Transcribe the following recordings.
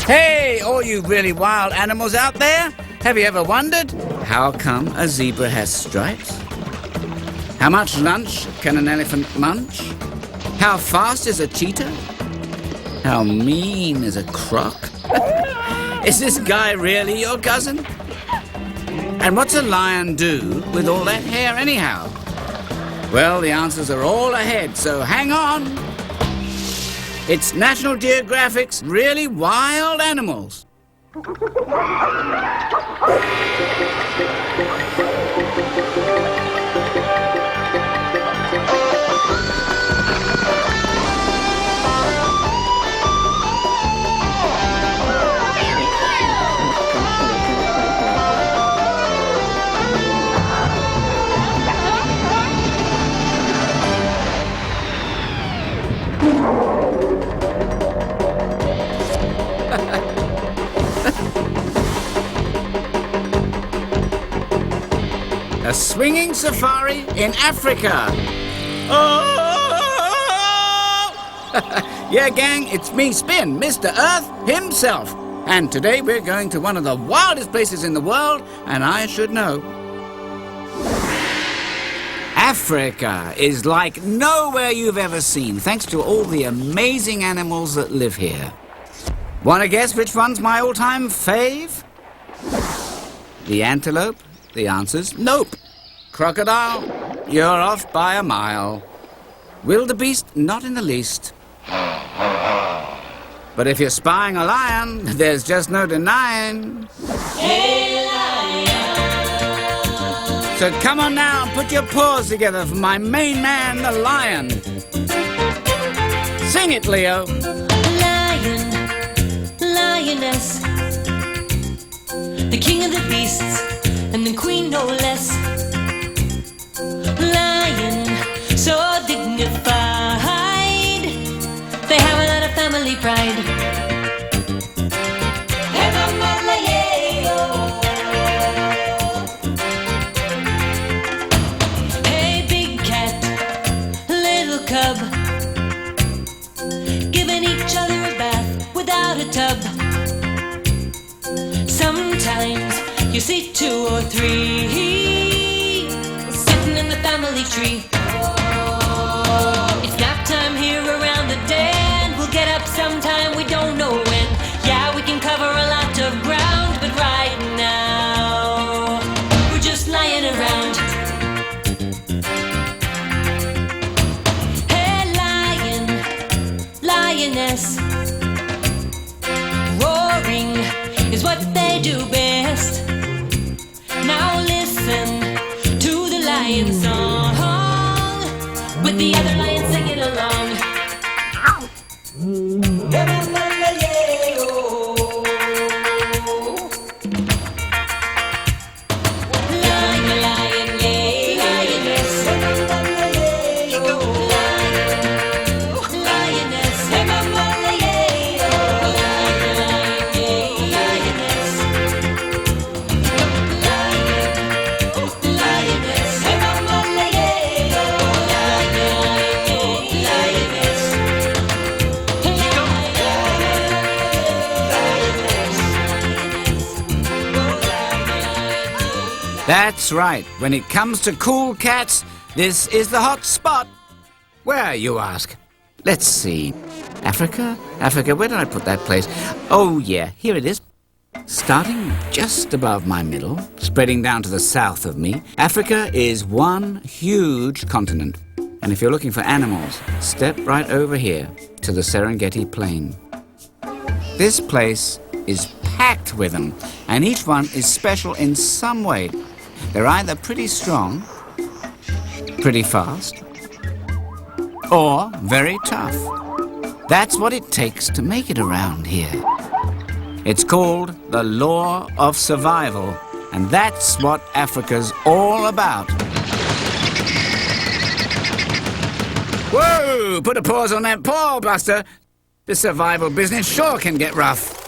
Hey, all you really wild animals out there, have you ever wondered how come a zebra has stripes? How much lunch can an elephant munch? How fast is a cheetah? How mean is a croc? Is this guy really your cousin? And what's a lion do with all that hair anyhow? Well, the answers are all ahead, so hang on. It's National Geographic's Really Wild Animals. A swinging safari in Africa. Oh! Yeah, gang, it's me, Spin, Mr. Earth himself. And today we're going to one of the wildest places in the world, and I should know. Africa is like nowhere you've ever seen, thanks to all the amazing animals that live here. Want to guess which one's my all-time fave? The antelope? The answer's nope. Crocodile? You're off by a mile. Wildebeest? Not in the least. But if you're spying a lion, there's just no denying. Hey, lion. So come on now, put your paws together for my main man, the lion. Sing it, Leo. Lion, lioness, the king of the beasts, and the queen no less. Lion, so dignified, they have a lot of family pride. Hey, big cat, little cub, giving each other a bath without a tub. Sometimes you see 2 or 3 sitting in the family tree. It's nap time here around the den. We'll get up sometime, we don't know when. Yeah, we can cover a lot of ground, but right now we're just lying around. Hey, lion, lioness, roaring is what they do best. Now listen to the lion song, with the other lions singing along. Lion, lion, yay, lioness. Lioness. That's right. When it comes to cool cats, this is the hot spot. Where, you ask? Let's see. Africa? Africa, where did I put that place? Oh, yeah, here it is. Starting just above my middle, spreading down to the south of me, Africa is one huge continent. And if you're looking for animals, step right over here to the Serengeti Plain. This place is packed with them, and each one is special in some way. They're either pretty strong, pretty fast, or very tough. That's what it takes to make it around here. It's called the law of survival, and that's what Africa's all about. Whoa! Put a pause on that paw, Buster. The survival business sure can get rough.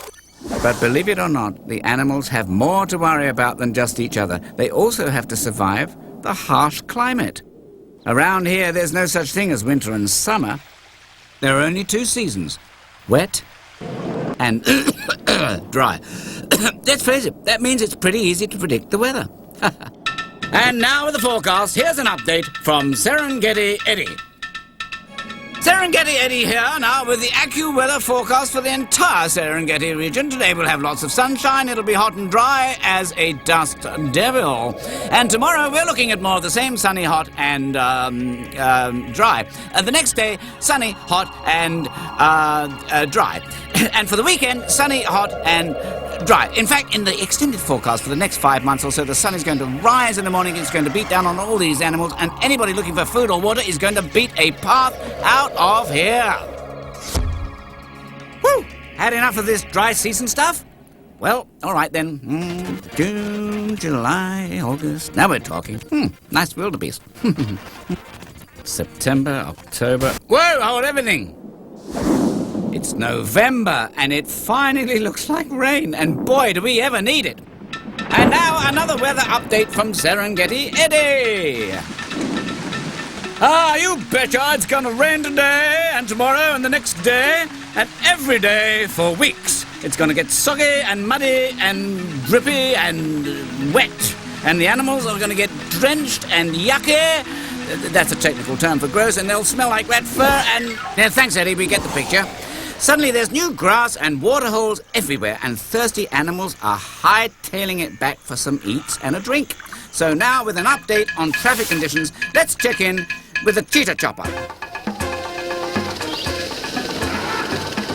But believe it or not, the animals have more to worry about than just each other. They also have to survive the harsh climate. Around here, there's no such thing as winter and summer. There are only two seasons, wet and dry. Let's face it, that means it's pretty easy to predict the weather. And now with the forecast, here's an update from Serengeti Eddie. Serengeti Eddie here now with the AccuWeather forecast for the entire Serengeti region. Today we'll have lots of sunshine, it'll be hot and dry as a dust devil. And tomorrow we're looking at more of the same, sunny, hot and dry. The next day, sunny, hot and dry. And for the weekend, sunny, hot and dry. In fact, in the extended forecast for the next 5 months or so, the sun is going to rise in the morning, it's going to beat down on all these animals, and anybody looking for food or water is going to beat a path out of here. Whew! Had enough of this dry season stuff? Well, all right then. June, July, August. Now we're talking. Nice wildebeest. September, October. Whoa, hold everything. It's November, and it finally looks like rain, and boy, do we ever need it. And now another weather update from Serengeti Eddie. You betcha it's gonna rain today, and tomorrow, and the next day, and every day for weeks. It's gonna get soggy, and muddy, and drippy, and wet. And the animals are gonna get drenched and yucky. That's a technical term for gross, and they'll smell like rat fur, and... Yeah, thanks, Eddie, we get the picture. Suddenly there's new grass and water holes everywhere, and thirsty animals are hightailing it back for some eats and a drink. So now, with an update on traffic conditions, let's check in with the cheetah chopper.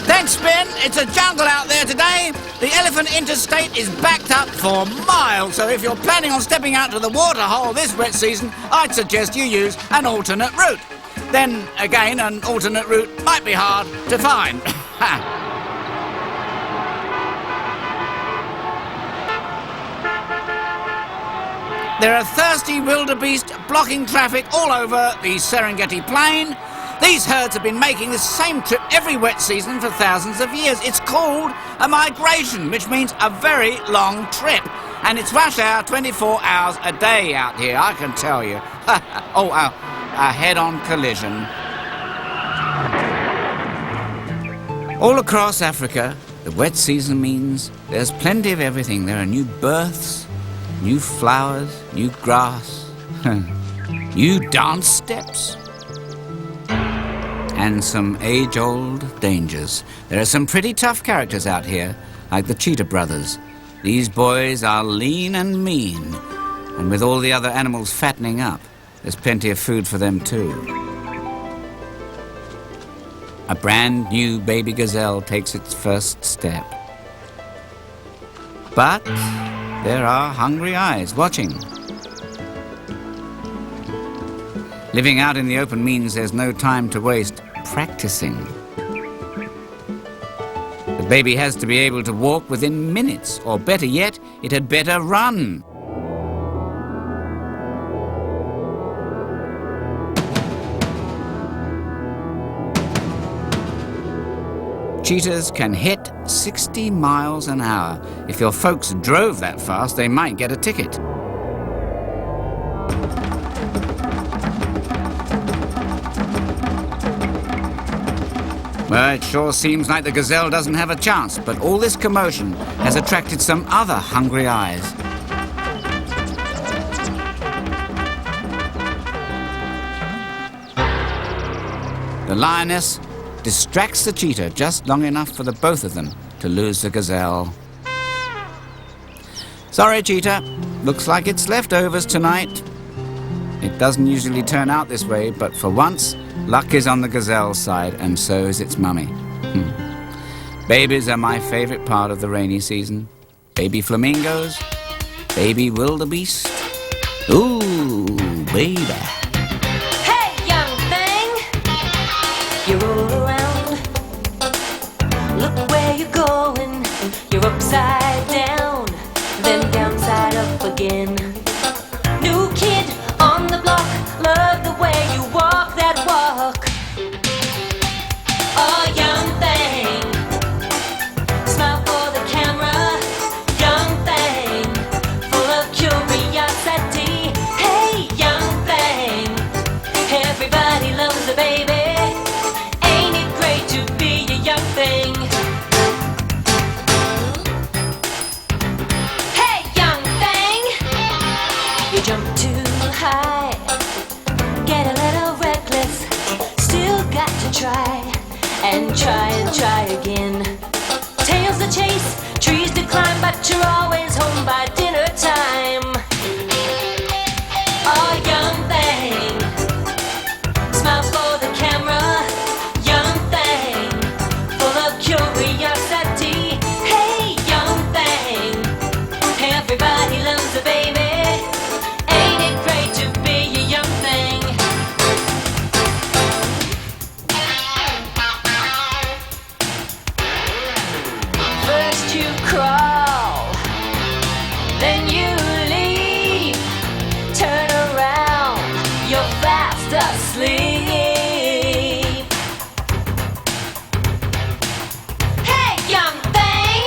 Thanks, Ben. It's a jungle out there today. The elephant interstate is backed up for miles, so if you're planning on stepping out to the water hole this wet season, I'd suggest you use an alternate route. Then, again, an alternate route might be hard to find. There are thirsty wildebeest blocking traffic all over the Serengeti Plain. These herds have been making the same trip every wet season for thousands of years. It's called a migration, which means a very long trip. And it's rush hour 24 hours a day out here, I can tell you. A head-on collision. All across Africa, the wet season means there's plenty of everything. There are new births, new flowers, new grass, new dance steps, and some age-old dangers. There are some pretty tough characters out here, like the Cheetah Brothers. These boys are lean and mean, and with all the other animals fattening up, there's plenty of food for them too. A brand new baby gazelle takes its first step. But there are hungry eyes watching. Living out in the open means there's no time to waste practicing. The baby has to be able to walk within minutes, or better yet, it had better run. Cheetahs can hit 60 miles an hour. If your folks drove that fast, they might get a ticket. Well, it sure seems like the gazelle doesn't have a chance, but all this commotion has attracted some other hungry eyes. The lioness distracts the cheetah just long enough for the both of them to lose the gazelle. Sorry, cheetah. Looks like it's leftovers tonight. It doesn't usually turn out this way, but for once, luck is on the gazelle's side, and so is its mummy. Babies are my favorite part of the rainy season. Baby flamingos, baby wildebeest. Ooh, baby. Hey, young thing! You're all around. Look where you're going. You're upside down, then downside up again. New kid on the block. Love the way you walk that walk. Oh, young thing. Smile for the camera. Young thing. Full of curiosity. Hey, young thing. Everybody loves a baby. Ain't it great to be a young thing? but you're always home by dinner time. Oh, young thing, smile for the camera. Young thing, full of curiosity. Hey, young thing, everybody loves a baby. Ain't it great to be a young thing? First you crawl, then you leave. Turn around, you're fast asleep. Hey, young thing,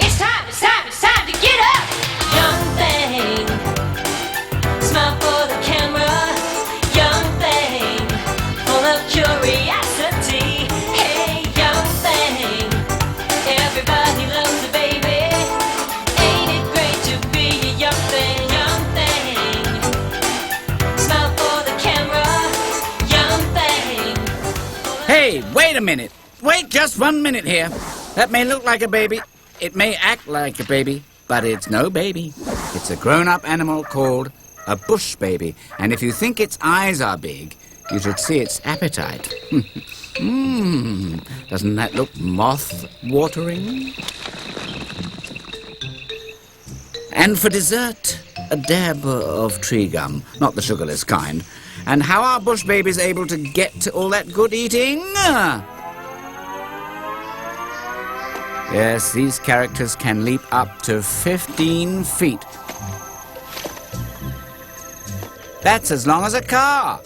it's time to get up. Young thing, smile for the camera. Young thing, full of curiosity. Hey, young thing, everybody loves a baby. Ain't it great to be a young thing? Young thing, smile for the camera. Young thing. Hey, wait a minute. Wait just 1 minute here. That may look like a baby. It may act like a baby, but it's no baby. It's a grown-up animal called a bush baby. And if you think its eyes are big, you should see its appetite. Doesn't that look moth-watering? And for dessert, a dab of tree gum, not the sugarless kind. And how are bush babies able to get all that good eating? Yes, these characters can leap up to 15 feet. That's as long as a car.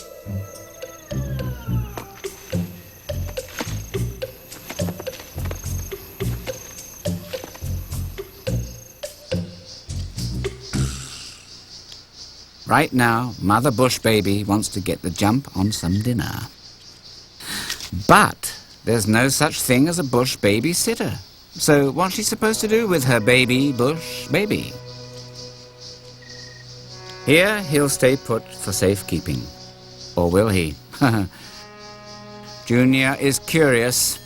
Right now, Mother Bush Baby wants to get the jump on some dinner. But there's no such thing as a bush babysitter. So what's she supposed to do with her baby bush baby? Here he'll stay put for safekeeping. Or will he? Junior is curious.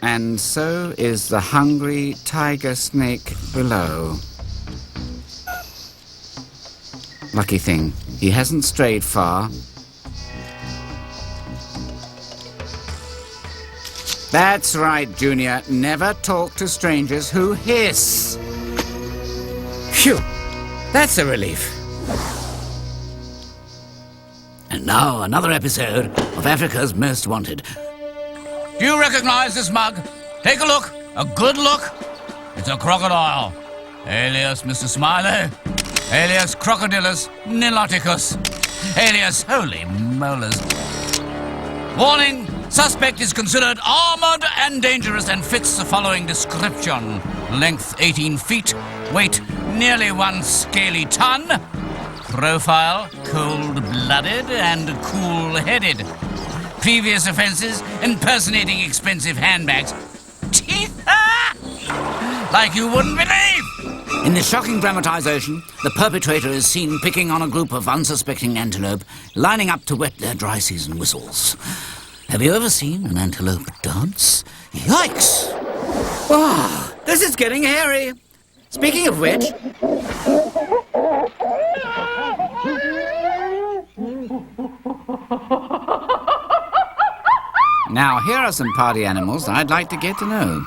And so is the hungry tiger snake below. Lucky thing, he hasn't strayed far. That's right, Junior. Never talk to strangers who hiss. Phew, that's a relief. And now another episode of Africa's Most Wanted. Do you recognize this mug? Take a look, a good look. It's a crocodile, alias Mr. Smiley, alias Crocodilus niloticus, alias Holy Molars. Warning, suspect is considered armored and dangerous and fits the following description. Length 18 feet, weight nearly 1 scaly ton, profile cold-blooded and cool-headed. Previous offenses, impersonating expensive handbags. Teeth! Like you wouldn't believe! In this shocking dramatization, the perpetrator is seen picking on a group of unsuspecting antelope, lining up to wet their dry season whistles. Have you ever seen an antelope dance? Yikes! Wow, this is getting hairy. Speaking of which... Now, here are some party animals I'd like to get to know.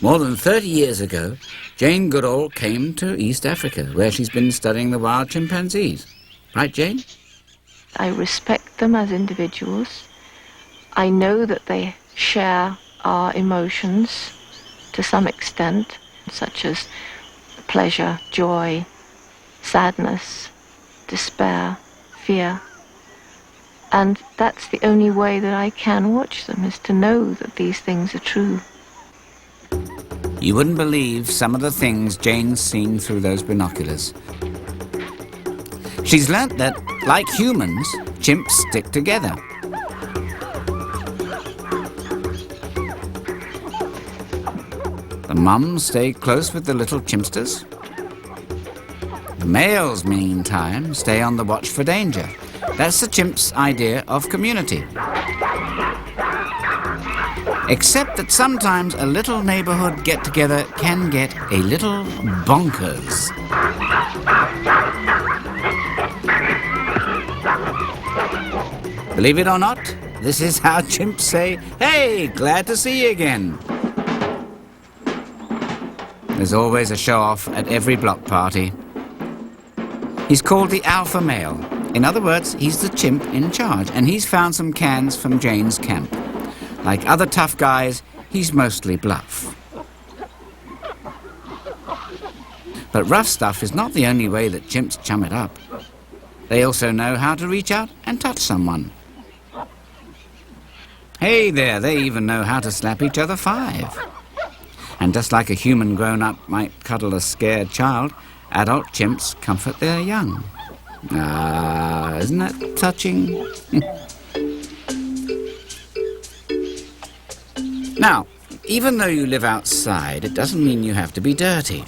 More than 30 years ago, Jane Goodall came to East Africa, where she's been studying the wild chimpanzees. Right, Jane? I respect them as individuals. I know that they share our emotions to some extent, such as pleasure, joy, sadness, despair, fear. And that's the only way that I can watch them, is to know that these things are true. You wouldn't believe some of the things Jane's seen through those binoculars. She's learnt that, like humans, chimps stick together. The mums stay close with the little chimpsters. The males, meantime, stay on the watch for danger. That's the chimp's idea of community. Except that sometimes a little neighborhood get-together can get a little bonkers. Believe it or not, this is how chimps say, "Hey, glad to see you again." There's always a show-off at every block party. He's called the alpha male. In other words, he's the chimp in charge, and he's found some cans from Jane's camp. Like other tough guys, he's mostly bluff. But rough stuff is not the only way that chimps chum it up. They also know how to reach out and touch someone. Hey there, they even know how to slap each other 5. And just like a human grown-up might cuddle a scared child, adult chimps comfort their young. Isn't that touching? Now, even though you live outside, it doesn't mean you have to be dirty.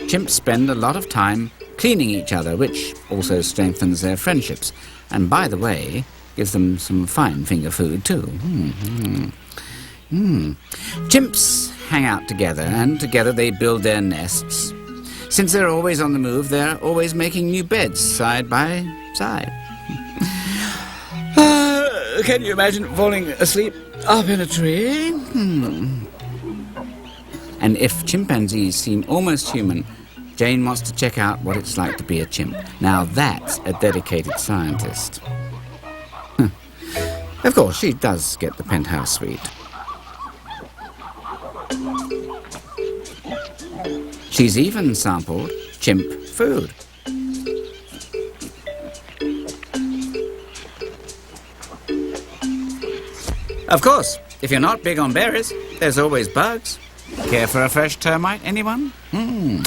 Chimps spend a lot of time cleaning each other, which also strengthens their friendships. And by the way, gives them some fine finger food too. Chimps hang out together, and together they build their nests. Since they're always on the move, they're always making new beds side by side. Can you imagine falling asleep up in a tree? And if chimpanzees seem almost human, Jane wants to check out what it's like to be a chimp. Now that's a dedicated scientist. Of course, she does get the penthouse suite. She's even sampled chimp food. Of course, if you're not big on berries, there's always bugs. Care for a fresh termite, anyone? Ooh,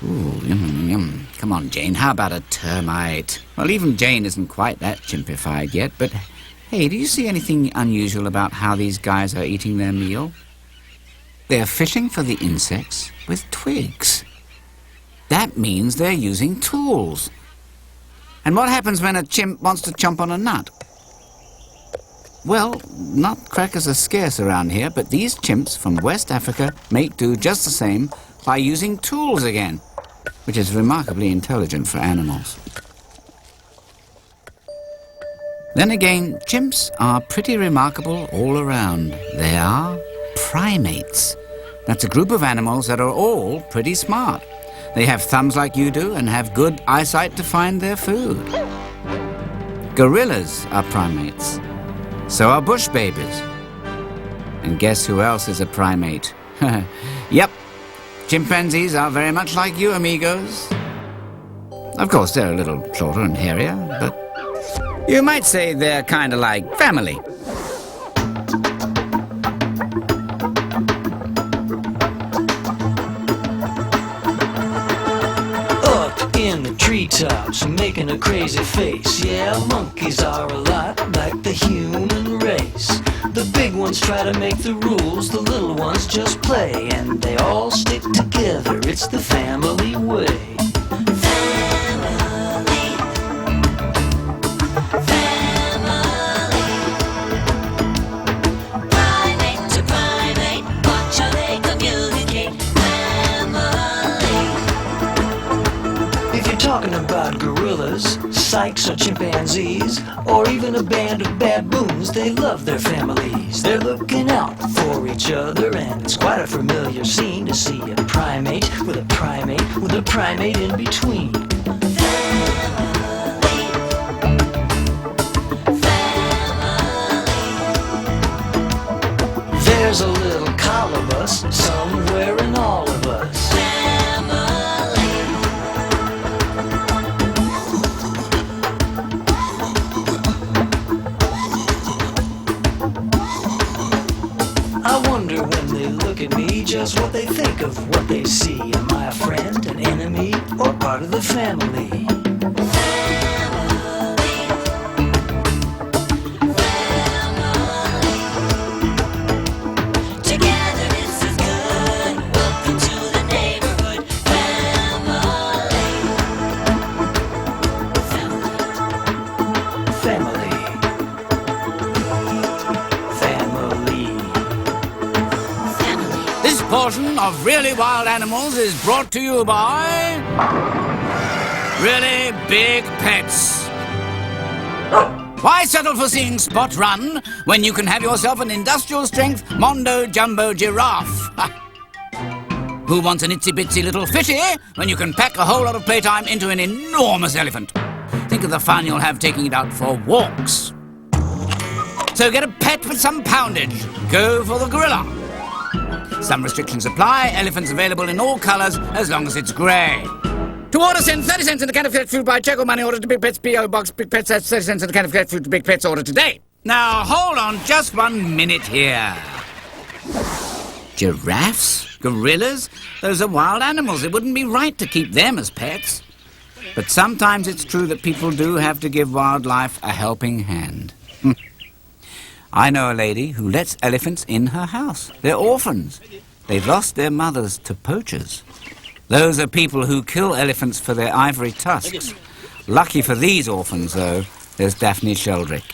yum, yum. Come on, Jane, how about a termite? Well, even Jane isn't quite that chimpified yet, but hey, do you see anything unusual about how these guys are eating their meal? They're fishing for the insects with twigs. That means they're using tools. And what happens when a chimp wants to chomp on a nut? Well, nutcrackers are scarce around here, but these chimps from West Africa make do just the same by using tools again, which is remarkably intelligent for animals. Then again, chimps are pretty remarkable all around. They are primates. That's a group of animals that are all pretty smart. They have thumbs like you do and have good eyesight to find their food. Gorillas are primates. So are bush babies. And guess who else is a primate? Yep, chimpanzees are very much like you, amigos. Of course, they're a little shorter and hairier, but you might say they're kind of like family. Up in the treetops, making a crazy face. Yeah, monkeys are a lot like the human race. The big ones try to make the rules, the little ones just play, and they all stick together. It's the family way. Talking about gorillas, sykes or chimpanzees, or even a band of baboons, they love their families. They're looking out for each other, and it's quite a familiar scene to see a primate with a primate with a primate in between. There's a little colobus somewhere in all of us. I wonder when they look at me just what they think of what they see. Am I a friend, an enemy, or part of the family? Together this is good. Welcome to the neighborhood. Family. Family. portion of Really Wild Animals is brought to you by Really Big Pets. Why settle for seeing Spot run when you can have yourself an industrial-strength Mondo Jumbo Giraffe? Who wants an itsy-bitsy little fishy when you can pack a whole lot of playtime into an enormous elephant? Think of the fun you'll have taking it out for walks. So get a pet with some poundage. Go for the gorilla. Some restrictions apply. Elephants available in all colours as long as it's grey. To order, send 30 cents in a can of cat food by check or money order to Big Pets, P.O. Box, Big Pets, that's 30 cents in a can of cat food to Big Pets order today. Now, hold on just 1 minute here. Giraffes? Gorillas? Those are wild animals. It wouldn't be right to keep them as pets. But sometimes it's true that people do have to give wildlife a helping hand. I know a lady who lets elephants in her house. They're orphans. They've lost their mothers to poachers. Those are people who kill elephants for their ivory tusks. Lucky for these orphans, though, there's Daphne Sheldrick.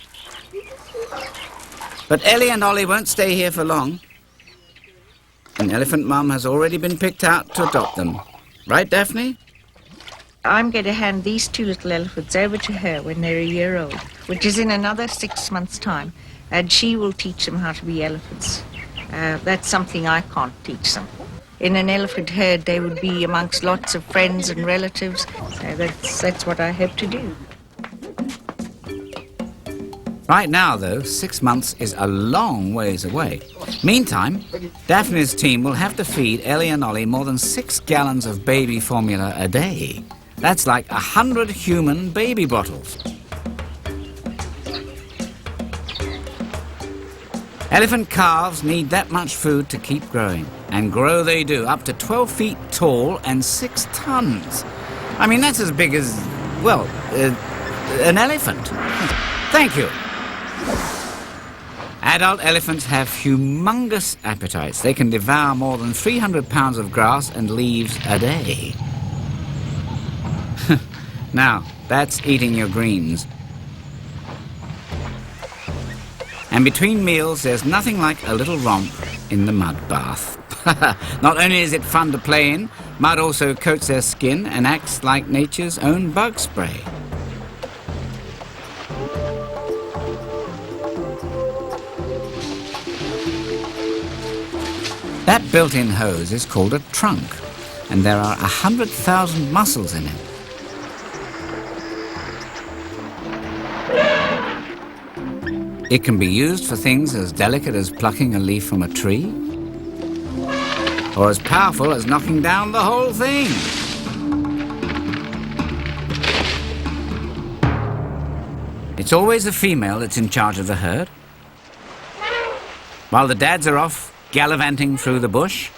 But Ellie and Ollie won't stay here for long. An elephant mum has already been picked out to adopt them. Right, Daphne? I'm going to hand these 2 little elephants over to her when they're a year old, which is in another 6 months' time, and she will teach them how to be elephants. That's something I can't teach them. In an elephant herd, they would be amongst lots of friends and relatives, so that's what I hope to do. Right now, though, 6 months is a long ways away. Meantime, Daphne's team will have to feed Ellie and Ollie more than 6 gallons of baby formula a day. That's like 100 human baby bottles. Elephant calves need that much food to keep growing. And grow they do, up to 12 feet tall and 6 tons. I mean, that's as big as, well, an elephant. Thank you. Adult elephants have humongous appetites. They can devour more than 300 pounds of grass and leaves a day. Now, that's eating your greens. And between meals, there's nothing like a little romp in the mud bath. Not only is it fun to play in, mud also coats their skin and acts like nature's own bug spray. That built-in hose is called a trunk, and there are 100,000 muscles in it. It can be used for things as delicate as plucking a leaf from a tree, or as powerful as knocking down the whole thing. It's always the female that's in charge of the herd. While the dads are off gallivanting through the bush,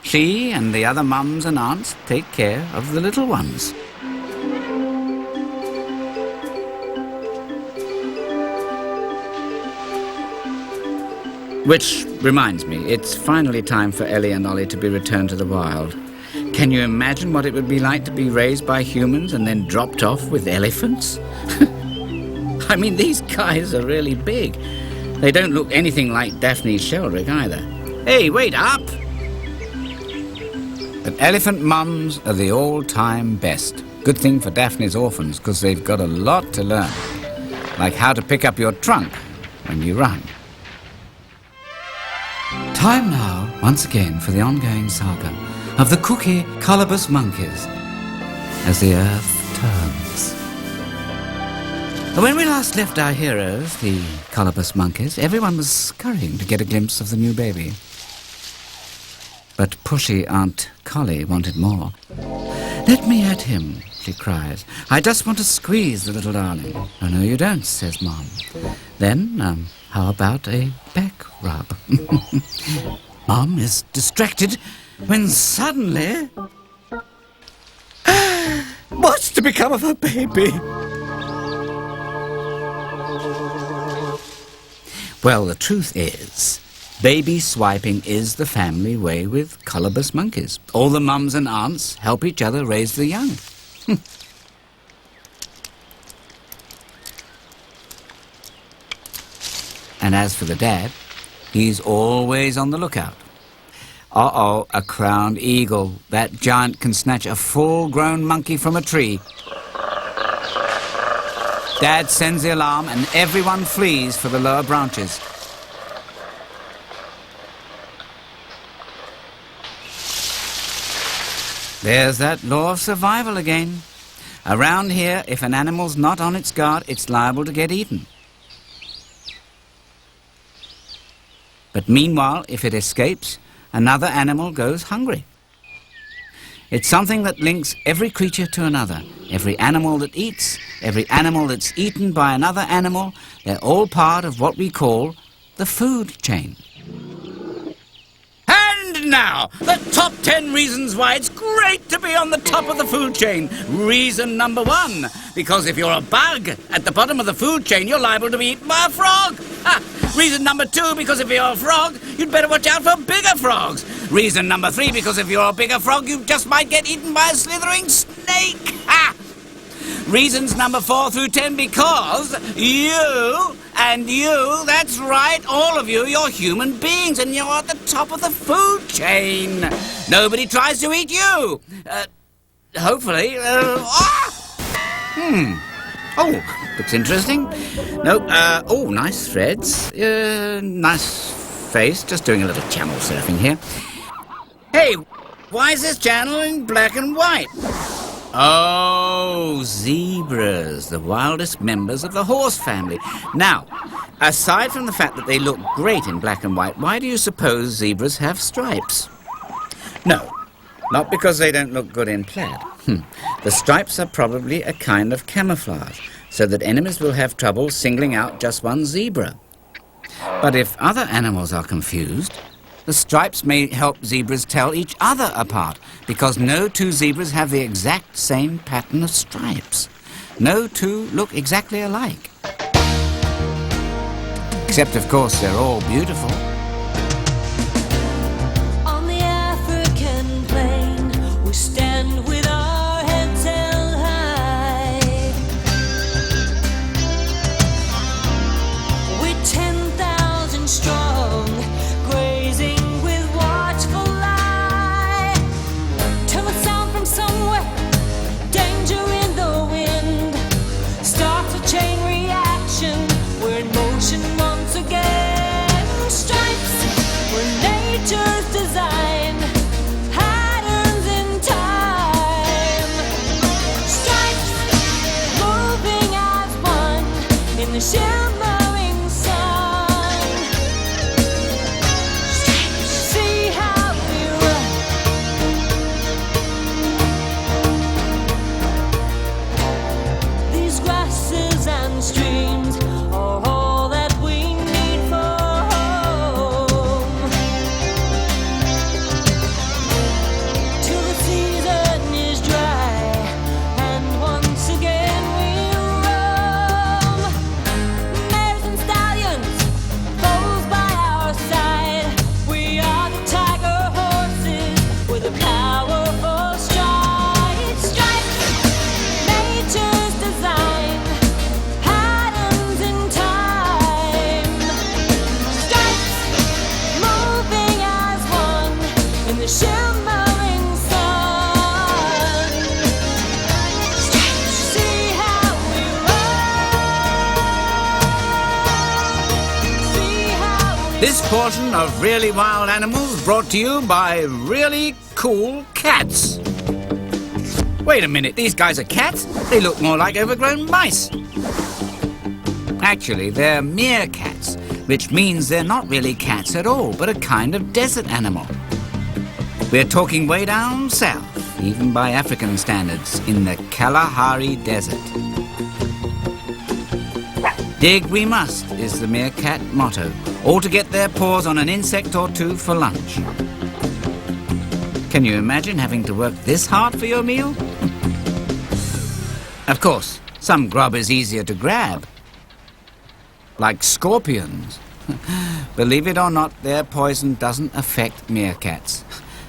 she and the other mums and aunts take care of the little ones. Which reminds me, it's finally time for Ellie and Ollie to be returned to the wild. Can you imagine what it would be like to be raised by humans and then dropped off with elephants? I mean, these guys are really big. They don't look anything like Daphne Sheldrick either. Hey, wait up! But elephant mums are the all-time best. Good thing for Daphne's orphans, because they've got a lot to learn. Like how to pick up your trunk when you run. Time now, once again, for the ongoing saga of the Cookie Colobus monkeys as the Earth turns. When we last left our heroes, the Colobus monkeys, everyone was scurrying to get a glimpse of the new baby. But pushy Aunt Collie wanted more. "Let me at him," she cries. "I just want to squeeze the little darling." "Oh, no, you don't," says Mom. "Then, how about a back rub?" Mom is distracted when suddenly... What's to become of her baby? Well, the truth is, baby swiping is the family way with Colobus monkeys. All the mums and aunts help each other raise the young. And as for the dad, he's always on the lookout. Uh-oh, a crowned eagle. That giant can snatch a full-grown monkey from a tree. Dad sends the alarm and everyone flees for the lower branches. There's that law of survival again. Around here, if an animal's not on its guard, it's liable to get eaten. But meanwhile, if it escapes, another animal goes hungry. It's something that links every creature to another. Every animal that eats, every animal that's eaten by another animal, they're all part of what we call the food chain. And now, the top 10 reasons why it's great to be on the top of the food chain. Reason number 1, because if you're a bug at the bottom of the food chain, you're liable to be eaten by a frog. Ha! Reason number 2, because if you're a frog, you'd better watch out for bigger frogs. Reason number 3, because if you're a bigger frog, you just might get eaten by a slithering snake. Ha! Reasons number 4 through 10, because you and you, that's right, all of you, you're human beings and you're at the top of the food chain. Nobody tries to eat you. Hopefully. Oh, looks interesting. No, oh, nice threads. Nice face. Just doing a little channel surfing here. Hey, why is this channel in black and white? Oh, zebras, the wildest members of the horse family. Now, aside from the fact that they look great in black and white, why do you suppose zebras have stripes? No, not because they don't look good in plaid. The stripes are probably a kind of camouflage, so that enemies will have trouble singling out just one zebra. But if other animals are confused, the stripes may help zebras tell each other apart, because no two zebras have the exact same pattern of stripes. No two look exactly alike. Except, of course, they're all beautiful. On the African plain, we stand with our heads held high. We're 10,000 strong, grazing with watchful eye. Till a sound from somewhere, danger in the wind, starts a chain reaction. We're in motion once again. Stripes were nature's design, patterns in time. Stripes moving as one in the shimmering sun. See how we run. These grasses and streams are all that we need for home. Till the season is dry, and once again we roam. Mares and stallions, foals by our side. We are the tiger horses with a powerful stride. Stripes, nature's design, patterns in time. Stripes moving as one in the shimmering sun. Stripes, see how we run. See how we This portion of Really Wild Animals brought to you by Really Cool Cats. Wait a minute, these guys are cats? They look more like overgrown mice. Actually, they're meerkats, which means they're not really cats at all, but a kind of desert animal. We're talking way down south, even by African standards, in the Kalahari Desert. Dig we must is the meerkat motto, all to get their paws on an insect or two for lunch. Can you imagine having to work this hard for your meal? Of course, some grub is easier to grab, like scorpions. Believe it or not, their poison doesn't affect meerkats.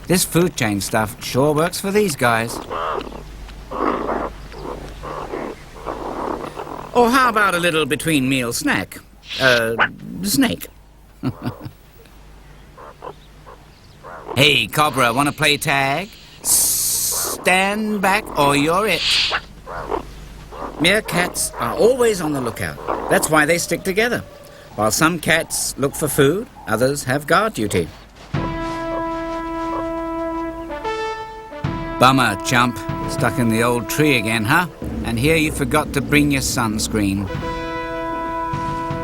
This food chain stuff sure works for these guys. Or how about a little between meal snack? Snake. Hey, Cobra, want to play tag? Stand back or you're it. Meerkats are always on the lookout. That's why they stick together. While some cats look for food, others have guard duty. Bummer, chump. Stuck in the old tree again, huh? And here you forgot to bring your sunscreen.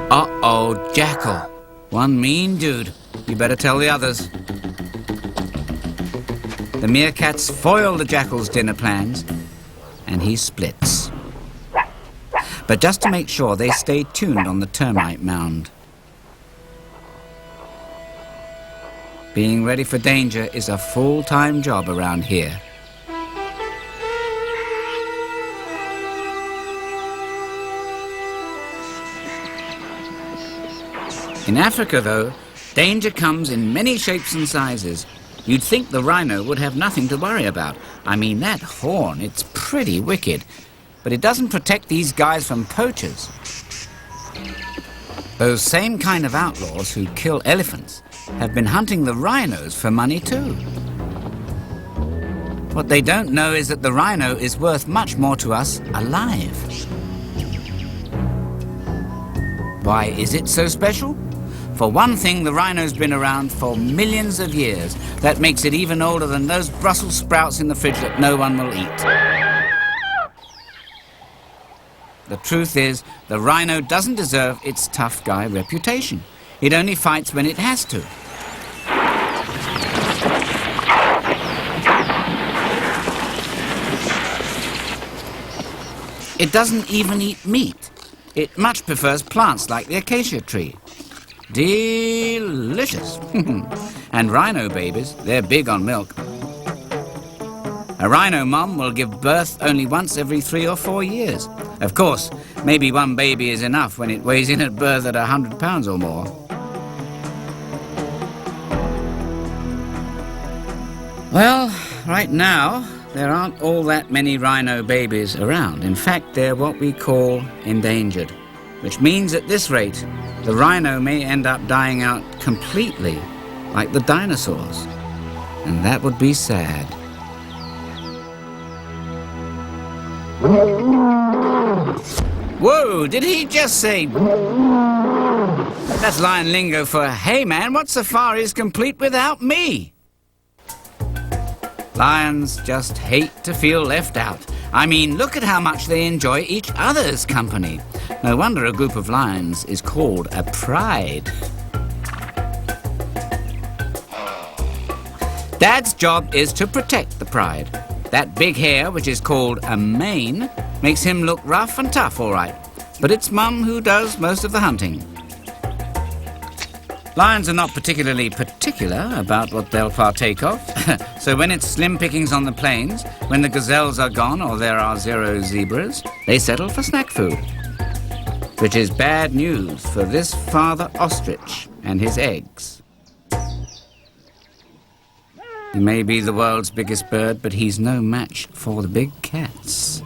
Uh-oh, Jackal. One mean dude. You better tell the others. The meerkats foil the Jackal's dinner plans, and he splits. But just to make sure, they stay tuned on the termite mound. Being ready for danger is a full-time job around here. In Africa, though, danger comes in many shapes and sizes. You'd think the rhino would have nothing to worry about. I mean, that horn, it's pretty wicked. But it doesn't protect these guys from poachers. Those same kind of outlaws who kill elephants have been hunting the rhinos for money too. What they don't know is that the rhino is worth much more to us alive. Why is it so special? For one thing, the rhino's been around for millions of years. That makes it even older than those Brussels sprouts in the fridge that no one will eat. The truth is, the rhino doesn't deserve its tough guy reputation. It only fights when it has to. It doesn't even eat meat. It much prefers plants like the acacia tree. Delicious. And rhino babies, they're big on milk. A rhino mom will give birth only once every 3 or 4 years. Of course, maybe one baby is enough when it weighs in at birth at 100 pounds or more. Well, right now, there aren't all that many rhino babies around. In fact, they're what we call endangered, which means at this rate, the rhino may end up dying out completely, like the dinosaurs. And that would be sad. Whoa, did he just say... That's lion lingo for, hey man, what safari is complete without me? Lions just hate to feel left out. I mean, look at how much they enjoy each other's company. No wonder a group of lions is called a pride. Dad's job is to protect the pride. That big hair, which is called a mane, makes him look rough and tough, all right. But it's Mum who does most of the hunting. Lions are not particularly particular about what they'll partake of. So when it's slim pickings on the plains, when the gazelles are gone or there are 0 zebras, they settle for snack food. Which is bad news for this father ostrich and his eggs. He may be the world's biggest bird, but he's no match for the big cats.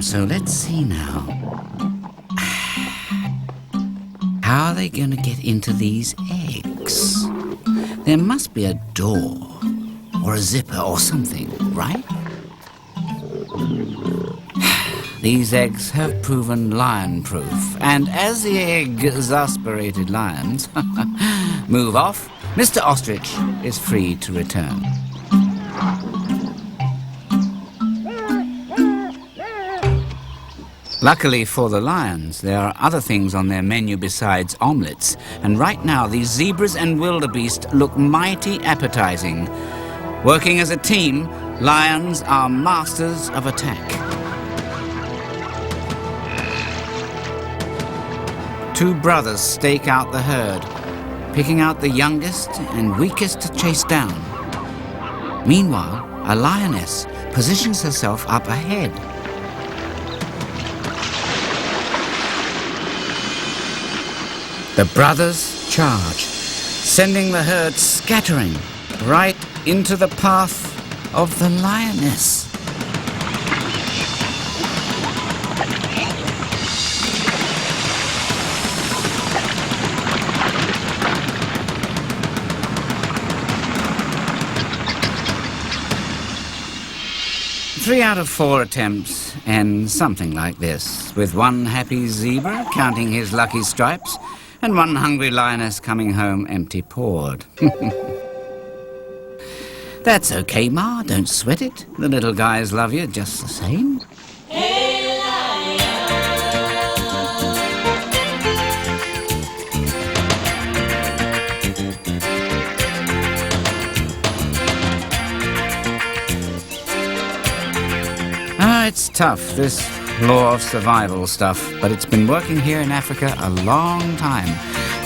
So let's see now. How are they going to get into these eggs? There must be a door or a zipper or something, right? These eggs have proven lion-proof, and as the exasperated lions move off, Mr. Ostrich is free to return. Luckily for the lions, there are other things on their menu besides omelettes, and right now these zebras and wildebeest look mighty appetizing. Working as a team, lions are masters of attack. 2 brothers stake out the herd, picking out the youngest and weakest to chase down. Meanwhile, a lioness positions herself up ahead. The brothers charge, sending the herd scattering right into the path of the lioness. 3 out of 4 attempts end something like this, with one happy zebra counting his lucky stripes and one hungry lioness coming home empty-pawed. That's okay, Ma, don't sweat it. The little guys love you just the same. It's tough, this law of survival stuff, but it's been working here in Africa a long time.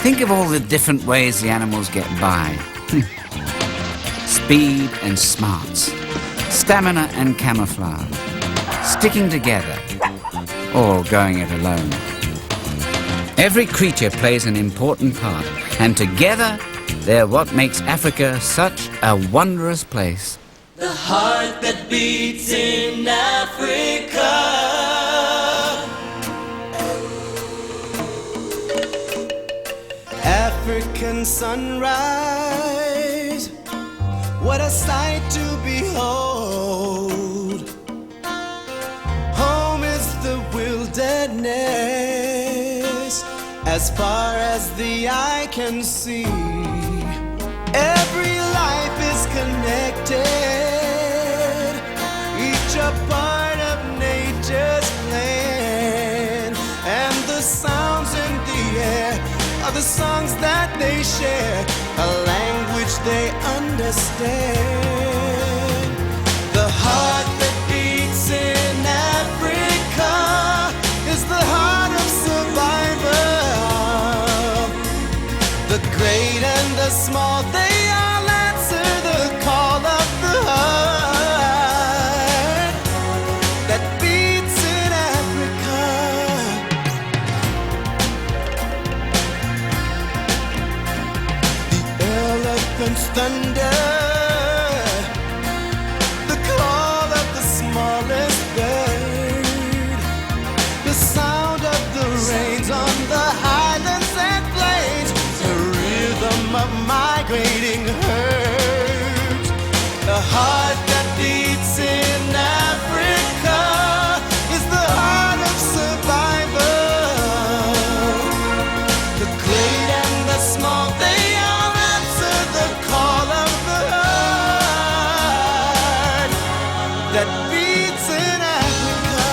Think of all the different ways the animals get by. Speed and smarts, stamina and camouflage, sticking together, or going it alone. Every creature plays an important part, and together they're what makes Africa such a wondrous place. The heart that beats in Africa. African sunrise, what a sight to behold. Home is the wilderness, as far as the eye can see. Every life is connected, each a part of nature's plan, and the sounds in the air are the songs that they share, a language they understand. The heart that beats in Africa is the heart of survival. The great and the small, they all answer the call of the heart that beats in Africa. The elephant's thunder, the call of the smallest bird, the sound of the rains on the highlands and plains, the rhythm of migrating herds. The heart that beats in Africa is the heart of survival. The great and the small, they all answer the call of the heart that beats in Africa.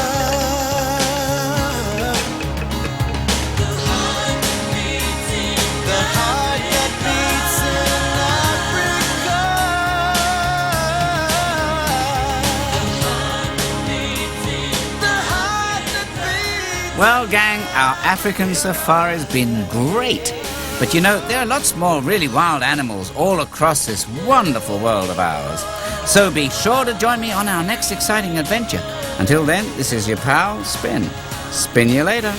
The heart that beats in Africa. The heart that beats. Well, gang, our African safari's been great. But you know, there are lots more really wild animals all across this wonderful world of ours. So be sure to join me on our next exciting adventure. Until then, this is your pal, Spin. Spin you later.